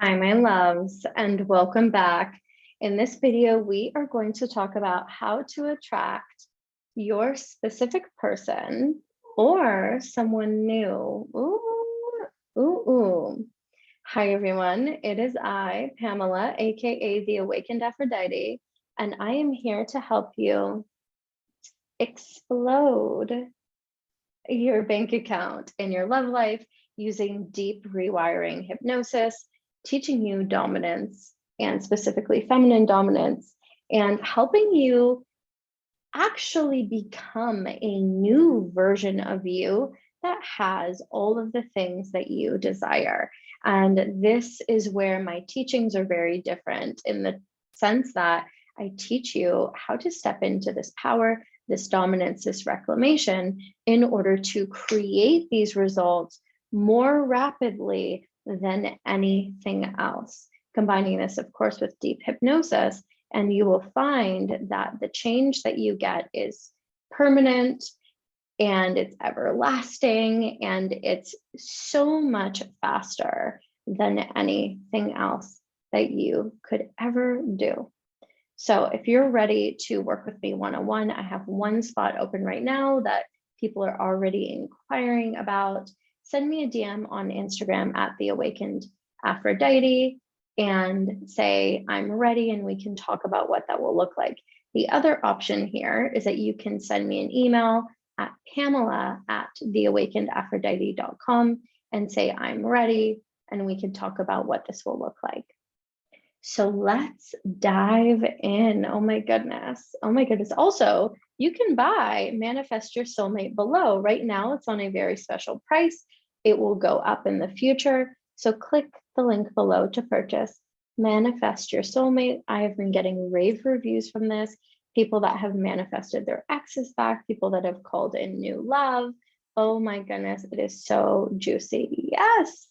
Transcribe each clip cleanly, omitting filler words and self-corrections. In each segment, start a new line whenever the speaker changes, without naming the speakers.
Hi, my loves, and welcome back. In this video, we are going to talk about how to attract your specific person or someone new. Ooh. Hi, everyone. It is I, Pamela, aka the Awakened Aphrodite, and I am here to help you explode your bank account and your love life using deep rewiring hypnosis, teaching you dominance and specifically feminine dominance, and helping you actually become a new version of you that has all of the things that you desire. And this is where my teachings are very different in the sense that I teach you how to step into this power, this dominance, this reclamation in order to create these results more rapidly than anything else. Combining this, of course, with deep hypnosis, and you will find that the change that you get is permanent and it's everlasting and it's so much faster than anything else that you could ever do. So if you're ready to work with me one-on-one, I have one spot open right now that people are already inquiring about. Send me a DM on Instagram at the Awakened Aphrodite and say, I'm ready, and we can talk about what that will look like. The other option here is that you can send me an email at pamela@theawakenedaphrodite.com and say, I'm ready, and we can talk about what this will look like. So let's dive in. Oh my goodness. Oh my goodness. Also, you can buy Manifest Your Soulmate below. Right now, it's on a very special price. It will go up in the future. So click the link below to purchase Manifest Your Soulmate. I have been getting rave reviews from this. People that have manifested their exes back, people that have called in new love. Oh my goodness, it is so juicy. Yes.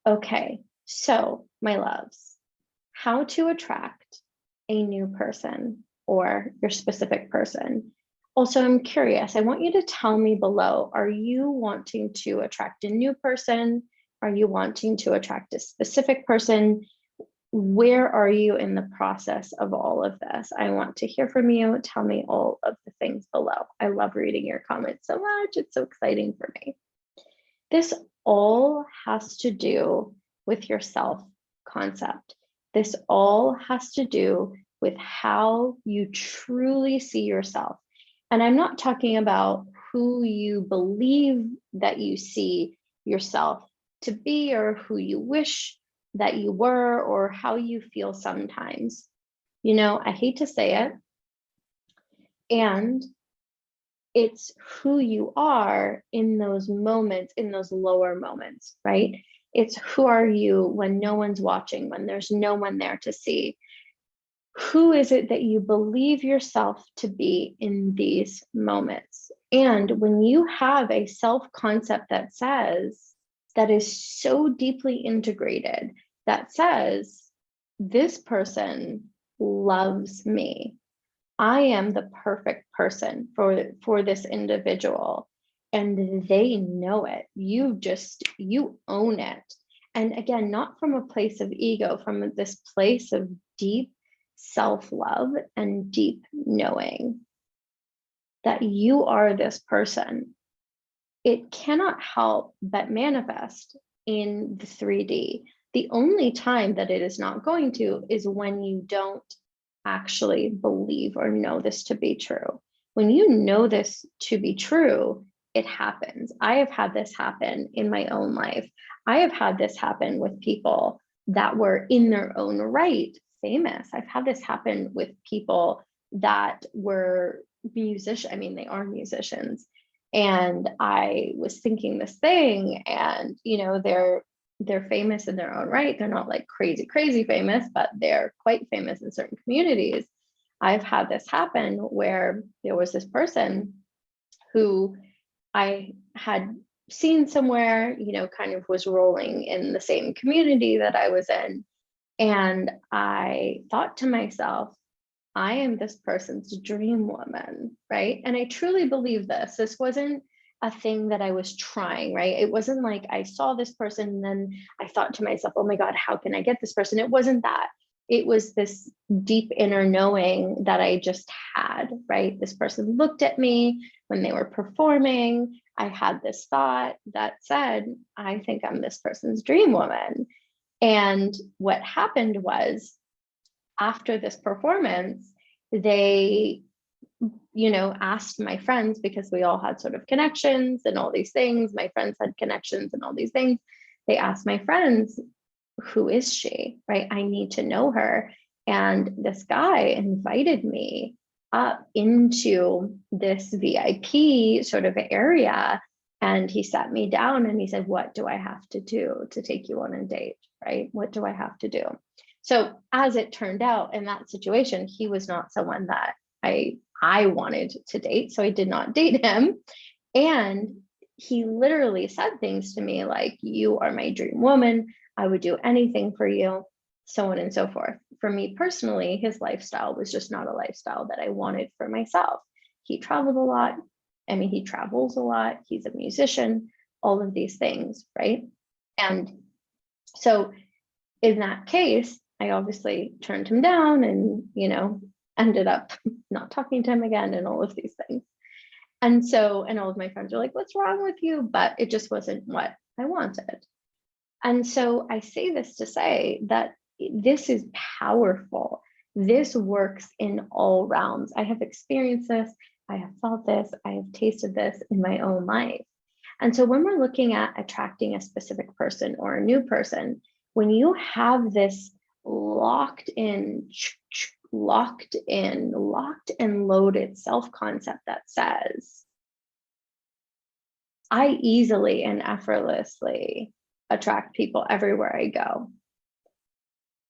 Okay, so my loves, how to attract a new person or your specific person. Also, I'm curious, I want you to tell me below, are you wanting to attract a new person? Are you wanting to attract a specific person? Where are you in the process of all of this? I want to hear from you. Tell me all of the things below. I love reading your comments so much. It's so exciting for me. This all has to do with your self-concept. This all has to do with how you truly see yourself. And I'm not talking about who you believe that you see yourself to be or who you wish that you were or how you feel sometimes. You know, I hate to say it, and it's who you are in those moments, in those lower moments, right? It's who are you when no one's watching, when there's no one there to see. Who is it that you believe yourself to be in these moments? And when you have a self-concept that says, that is so deeply integrated, that says, this person loves me. I am the perfect person for this individual, and they know it. You own it. And again, not from a place of ego, from this place of deep self-love and deep knowing that you are this person. It cannot help but manifest in the 3D. The only time that it is not going to is when you don't actually believe or know this to be true. When you know this to be true, it happens. I have had this happen in my own life. I have had this happen with people that were in their own right famous. I've had this happen with people that were musicians. I mean, they are musicians. And I was thinking this thing, and you know, they're famous in their own right. They're not like crazy famous, but they're quite famous in certain communities. I've had this happen where there was this person who I had seen somewhere, you know, kind of was rolling in the same community that I was in. And I thought to myself, I am this person's dream woman, right? And I truly believe this. This wasn't a thing that I was trying, right? It wasn't like I saw this person and then I thought to myself, oh my God, how can I get this person? It wasn't that. It was this deep inner knowing that I just had, right? This person looked at me when they were performing. I had this thought that said, I think I'm this person's dream woman. And what happened was, after this performance, they, asked my friends, because we all had sort of connections and all these things. My friends had connections and all these things. They asked my friends, who is she? Right? I need to know her. And this guy invited me up into this VIP sort of area. And he sat me down and he said, what do I have to do to take you on a date? Right? What do I have to do? So as it turned out, in that situation, he was not someone that I wanted to date. So I did not date him. And he literally said things to me like, you are my dream woman. I would do anything for you, so on and so forth. For me personally, his lifestyle was just not a lifestyle that I wanted for myself. He traveled a lot. I mean, he travels a lot. He's a musician, all of these things, right? And so in that case, I obviously turned him down and, ended up not talking to him again and all of these things. And all of my friends were like, what's wrong with you? But it just wasn't what I wanted. And so I say this to say that this is powerful. This works in all realms. I have experienced this. I have felt this. I have tasted this in my own life. And so when we're looking at attracting a specific person or a new person, when you have this locked and loaded self-concept that says, I easily and effortlessly attract people everywhere I go.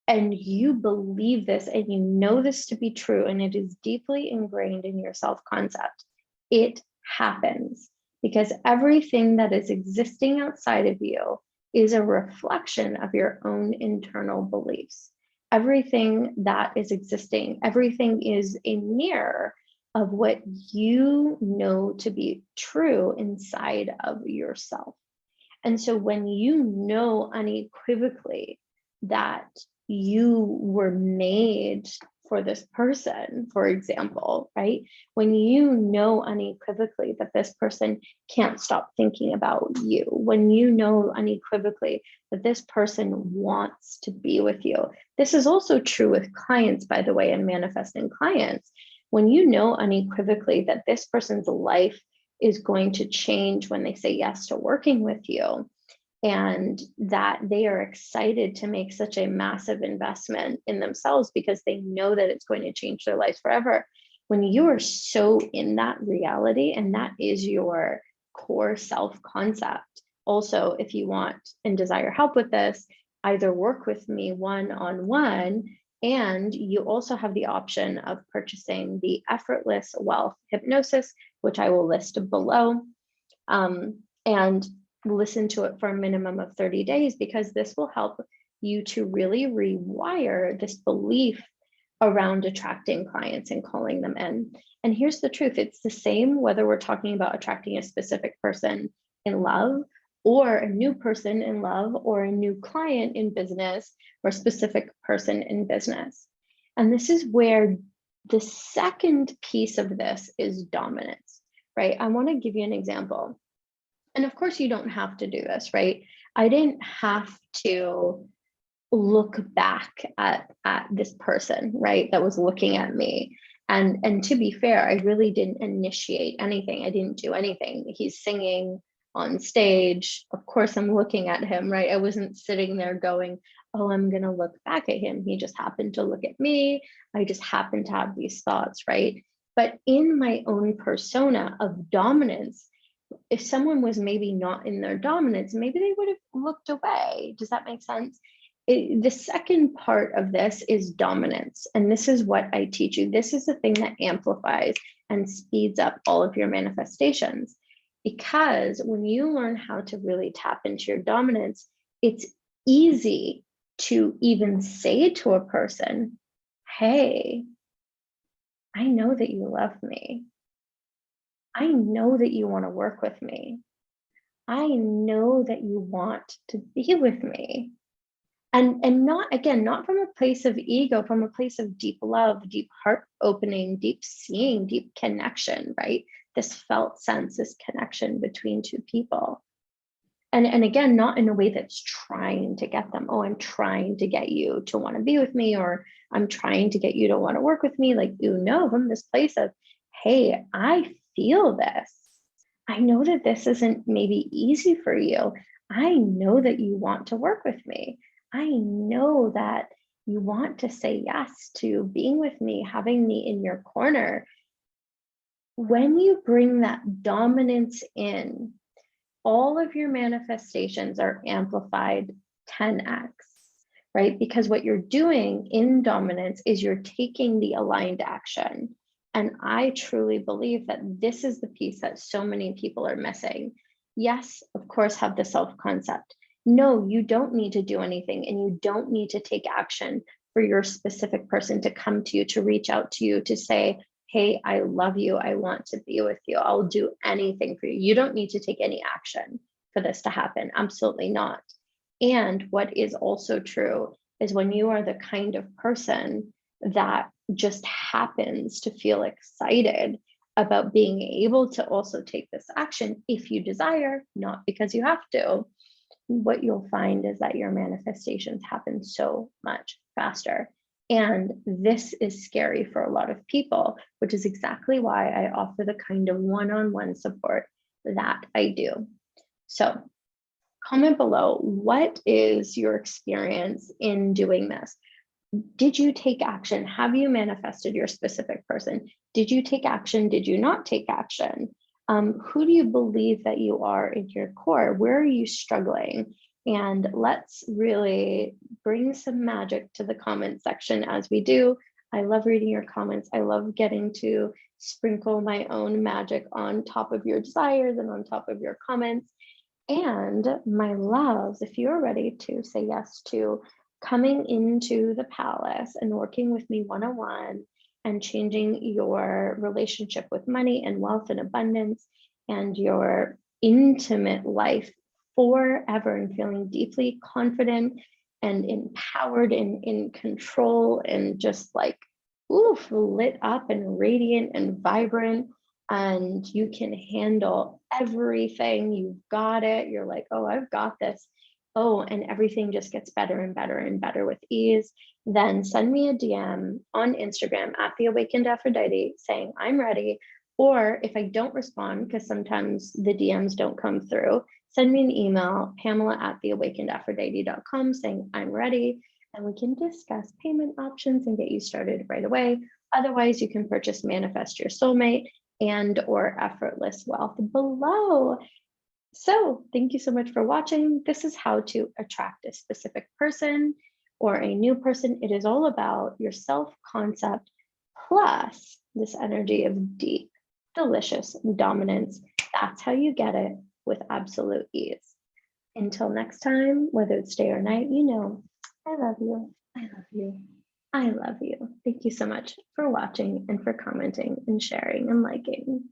And you believe this and you know this to be true, and it is deeply ingrained in your self-concept. It happens because everything that is existing outside of you is a reflection of your own internal beliefs. Everything that is existing, everything is a mirror of what you know to be true inside of yourself. And so when you know unequivocally that you were made for this person, for example, right? When you know unequivocally that this person can't stop thinking about you, when you know unequivocally that this person wants to be with you. This is also true with clients, by the way, and manifesting clients. When you know unequivocally that this person's life is going to change when they say yes to working with you, and that they are excited to make such a massive investment in themselves because they know that it's going to change their lives forever. When you are so in that reality, and that is your core self-concept. Also, if you want and desire help with this, either work with me one-on-one, and you also have the option of purchasing the Effortless Wealth Hypnosis, which I will list below. And listen to it for a minimum of 30 days, because this will help you to really rewire this belief around attracting clients and calling them in. And here's the truth. It's the same whether we're talking about attracting a specific person in love, or a new person in love, or a new client in business, or a specific person in business. And this is where the second piece of this is dominance, right? I want to give you an example. And of course, you don't have to do this, right? I didn't have to look back at this person, right, that was looking at me. And to be fair, I really didn't initiate anything. I didn't do anything. He's singing on stage. Of course, I'm looking at him, right? I wasn't sitting there going, oh, I'm going to look back at him. He just happened to look at me. I just happened to have these thoughts, right? But in my own persona of dominance, if someone was maybe not in their dominance, maybe they would have looked away. Does that make sense? The second part of this is dominance. And this is what I teach you. This is the thing that amplifies and speeds up all of your manifestations. Because when you learn how to really tap into your dominance, it's easy to even say to a person, hey, I know that you love me. I know that you want to work with me. I know that you want to be with me. And not, again, not from a place of ego, from a place of deep love, deep heart opening, deep seeing, deep connection, right? This felt sense, this connection between two people. And again, not in a way that's trying to get them. Oh, I'm trying to get you to want to be with me, or I'm trying to get you to want to work with me. Like, you know, from this place of, hey, I feel this. I know that this isn't maybe easy for you. I know that you want to work with me. I know that you want to say yes to being with me, having me in your corner. When you bring that dominance in, all of your manifestations are amplified 10x, right? Because what you're doing in dominance is you're taking the aligned action. And I truly believe that this is the piece that so many people are missing. Yes, of course, have the self-concept. No, you don't need to do anything, and you don't need to take action for your specific person to come to you, to reach out to you, to say, hey, I love you. I want to be with you. I'll do anything for you. You don't need to take any action for this to happen. Absolutely not. And what is also true is when you are the kind of person that just happens to feel excited about being able to also take this action if you desire, not because you have to, what you'll find is that your manifestations happen so much faster. And this is scary for a lot of people, which is exactly why I offer the kind of one-on-one support that I do. So comment below, what is your experience in doing this? Did you take action? Have you manifested your specific person? Did you take action? Did you not take action? Who do you believe that you are in your core? Where are you struggling? And let's really bring some magic to the comment section as we do. I love reading your comments. I love getting to sprinkle my own magic on top of your desires and on top of your comments. And my loves, if you're ready to say yes to coming into the palace and working with me one-on-one and changing your relationship with money and wealth and abundance and your intimate life forever, and feeling deeply confident and empowered and in control and just like, oof, lit up and radiant and vibrant, and you can handle everything. You've got it. You're like, oh, I've got this. Oh, and everything just gets better and better and better with ease. Then send me a DM on Instagram at The Awakened Aphrodite saying, I'm ready. Or if I don't respond, because sometimes the DMs don't come through, send me an email, Pamela at theawakenedaphrodite.com, saying, I'm ready. And we can discuss payment options and get you started right away. Otherwise, you can purchase Manifest Your Soulmate and or Effortless Wealth below. So thank you so much for watching. This is how to attract a specific person or a new person. It is all about your self-concept plus this energy of deep, delicious dominance. That's how you get it with absolute ease. Until next time, whether it's day or night, you know, I love you. I love you. I love you. Thank you so much for watching and for commenting and sharing and liking.